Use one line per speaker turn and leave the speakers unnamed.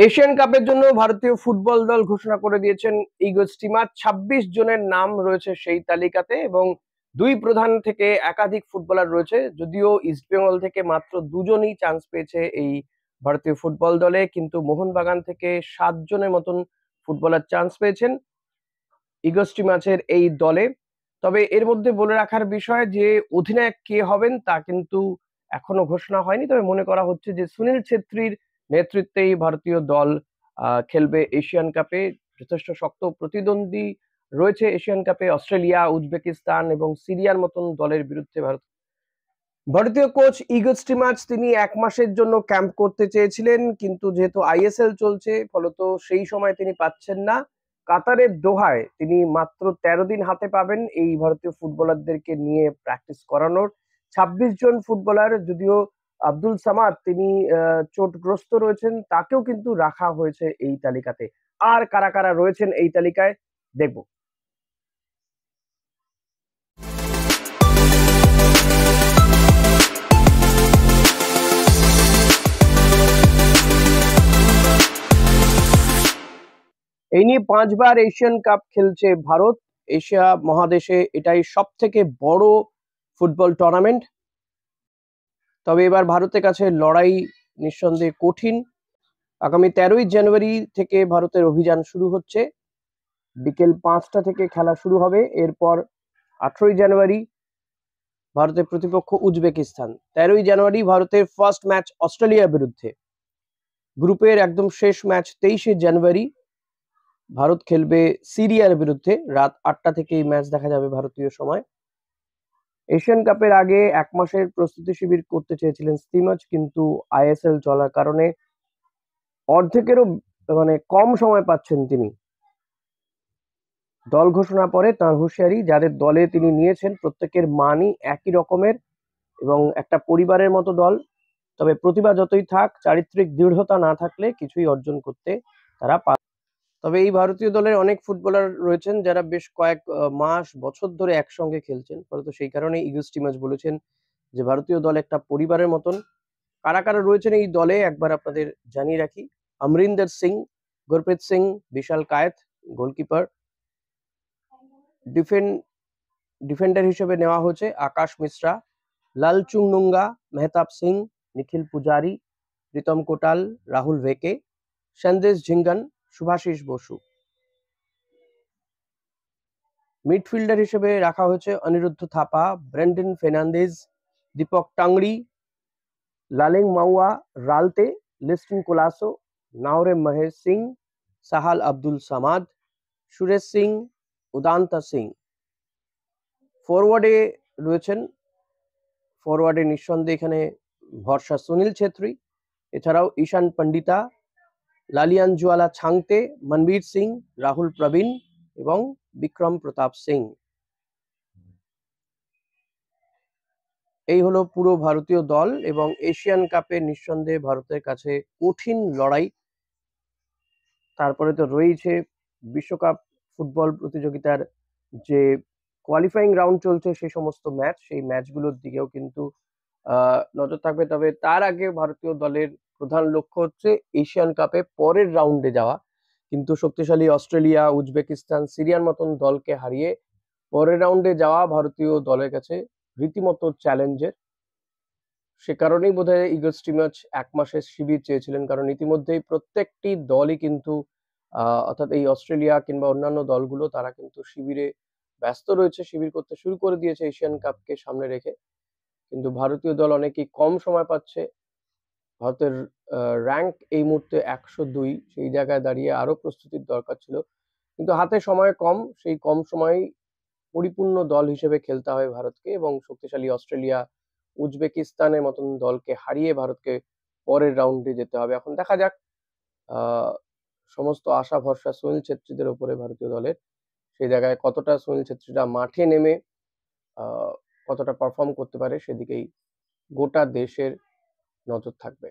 Asian কাপের জন্য ভারতীয় ফুটবল দল ঘোষণা করে দিয়েছেন ইগো স্টিমার। ২৬ জনের নাম রয়েছে সেই তালিকাতে এবং দুই প্রধান থেকে একাধিক ফুটবলার রয়েছে। যদিও ইস্টবেঙ্গল থেকে মাত্র দুজনই চান্স পেয়েছে এই ভারতীয় ফুটবল দলে, কিন্তু মোহনবাগান থেকে 7 জনের মতন ফুটবলার চান্স পেয়েছেন ইগো স্টিমাচের এই দলে। তবে এর মধ্যে বলে রাখার বিষয় যে অধিনায়ক কে হবেন তা কিন্তু এখনো ঘোষণা হয়নি। তবে মনে করা হচ্ছে যে সুনীল ছেত্রীর নেতৃত্বেই ভারতীয় দল খেলবে এশিয়ান কাপে। যথেষ্ট শক্ত প্রতিদ্বন্দ্বী রয়েছে এশিয়ান কাপে অস্ট্রেলিয়া, উজবেকিস্তান এবং সিরিয়ার মতন দলের বিরুদ্ধে ভারতীয় কোচ ইগো স্টিমাচ তিনি 1 মাসের জন্য ক্যাম্প করতে চেয়েছিলেন, কিন্তু যেহেতু আইএসএল চলছে ফলত সেই সময় তিনি পাচ্ছেন না। কাতারের দোহায় তিনি মাত্র 13 দিন হাতে পাবেন এই ভারতীয় ফুটবলারদেরকে নিয়ে প্র্যাকটিস করানোর। 26 জন ফুটবলার, যদিও আব্দুল সামাদ তিনি চোটগ্রস্ত রয়েছেন, তাকেও কিন্তু রাখা হয়েছে এই তালিকাতে। আর কারা কারা রয়েছেন এই তালিকায় দেখবো। এই নিয়ে 5বার এশিয়ান কাপ খেলছে ভারত। এশিয়া মহাদেশে এটাই সব থেকে বড় ফুটবল টুর্নামেন্ট। তবে এবার ভারতের কাছে লড়াই নিঃসন্দেহে কঠিন। আগামী 13ই জানুয়ারি থেকে ভারতের অভিযান শুরু হচ্ছে। বিকেল 5টা থেকে খেলা শুরু হবে। এরপর 18ই জানুয়ারি ভারতের প্রতিপক্ষ উজবেকিস্তান। 13ই জানুয়ারি ভারতের ফার্স্ট ম্যাচ অস্ট্রেলিয়ার বিরুদ্ধে। গ্রুপের একদম শেষ ম্যাচ 23শে জানুয়ারি ভারত খেলবে সিরিয়ার বিরুদ্ধে। রাত 8টা থেকে এই ম্যাচ দেখা যাবে ভারতীয় সময়। এশিয়ান কাপের আগে 1 মাসের প্রস্তুতি শিবির করতে চেয়েছিলেন স্টিমাচ, কিন্তু আইএসএল চলার কারণে অর্ধেকেরও কম সময় পাচ্ছেন তিনি। দল ঘোষণা পরে তার হুঁশিয়ারি, যাদের দলে তিনি নিয়েছেন প্রত্যেকের মানই একই রকমের এবং একটা পরিবারের মতো দল। তবে প্রতিভা যতই থাক, চারিত্রিক দৃঢ়তা না থাকলে কিছুই অর্জন করতে তারা তবে এই ভারতীয় দলের অনেক ফুটবলার রয়েছেন যারা বেশ কয়েক মাস বছর ধরে একসঙ্গে খেলছেন, ফলত সেই কারণে ইগো স্টিমাচ বলেছেন যে ভারতীয় দল একটা পরিবারের মতন। কারা কারা রয়েছেন এই দলে একবার আপনাদের জানিয়ে রাখি। অমরিন্দর সিং, গুরপ্রীত সিং, বিশাল কায়েত গোলকিপার। ডিফেন্ডার হিসেবে নেওয়া হয়েছে আকাশ মিশ্রা, লালচুংনুঙ্গা, মেহতাব সিং, নিখিল পূজারি, প্রীতম কোটাল, রাহুল ভেকে, সন্দেশ ঝিঙ্গান, শুভাশিস বসু। মিডফিল্ডার হিসেবে রাখা হয়েছে অনিরুদ্ধ থাপা, ব্রেন্ডন ফের্নান্দেজ, দীপক টাংরি, লালেং মাউয়া রালতে, লিস্টিন কোলাসো, নাওরে মহেশ সিং, সাহাল আব্দুল সামাদ, সুরেশ সিং, উদান্তা সিং। ফরওয়ার্ডে রয়েছেন, ফরওয়ার্ডে নিঃসন্দেহে এখানে ভরসা সুনীল ছেত্রী, এছাড়াও ঈশান পন্ডিতা, লালিয়ানজুয়ালা ছাংতে, মনবীর সিং, রাহুল প্রবীণ এবং বিক্রম প্রতাপ সিং। এই হলো পুরো ভারতীয় দল এবং এশিয়ান কাপে নিঃসন্দেহে ভারতের কাছে কঠিন লড়াই। তারপরে তো রয়েছে বিশ্বকাপ ফুটবল প্রতিযোগিতার যে কোয়ালিফাইং রাউন্ড চলছে, সেই সমস্ত ম্যাচ, সেই ম্যাচগুলোর দিকেও কিন্তু নজর থাকবে। তবে তার আগে ভারতীয় দলের প্রধান লক্ষ্য হচ্ছে এশিয়ান কাপে পরের রাউন্ডে যাওয়া। কিন্তু শক্তিশালী অস্ট্রেলিয়া, উজবেকিস্তান, সিরিয়ার মতন দলকে হারিয়ে পরের রাউন্ডে যাওয়া ভারতীয় দলের কাছে রীতিমতো চ্যালেঞ্জের। সে কারণেই বোধহয় ইগো স্টিমাচ 1 মাসের শিবির চেয়েছিলেন, কারণ ইতিমধ্যেই প্রত্যেকটি দলই কিন্তু অর্থাৎ এই অস্ট্রেলিয়া কিংবা অন্যান্য দলগুলো তারা কিন্তু শিবিরে ব্যস্ত রয়েছে, শিবির করতে শুরু করে দিয়েছে এশিয়ান কাপকে সামনে রেখে। কিন্তু ভারতীয় দল অনেকই কম সময় পাচ্ছে। ভারতের র্যাঙ্ক এই মুহূর্তে 102, সেই জায়গায় দাঁড়িয়ে আরো প্রস্তুতির দরকার ছিল, কিন্তু হাতে সময় কম। সেই কম সময় পরিপূর্ণ দল হিসেবে খেলতে হবে ভারতকে এবং শক্তিশালী অস্ট্রেলিয়া, উজবেকিস্তানের মতন দলকে হারিয়ে ভারতকে পরের রাউন্ডে যেতে হবে। এখন দেখা যাক, সমস্ত আশা ভরসা সুনীল ছেত্রীদের উপরে ভারতীয় দলের। সেই জায়গায় কতটা সুনীল ছেত্রীরা মাঠে নেমে কতটা পারফর্ম করতে পারে সেদিকেই গোটা দেশের নজর থাকবে।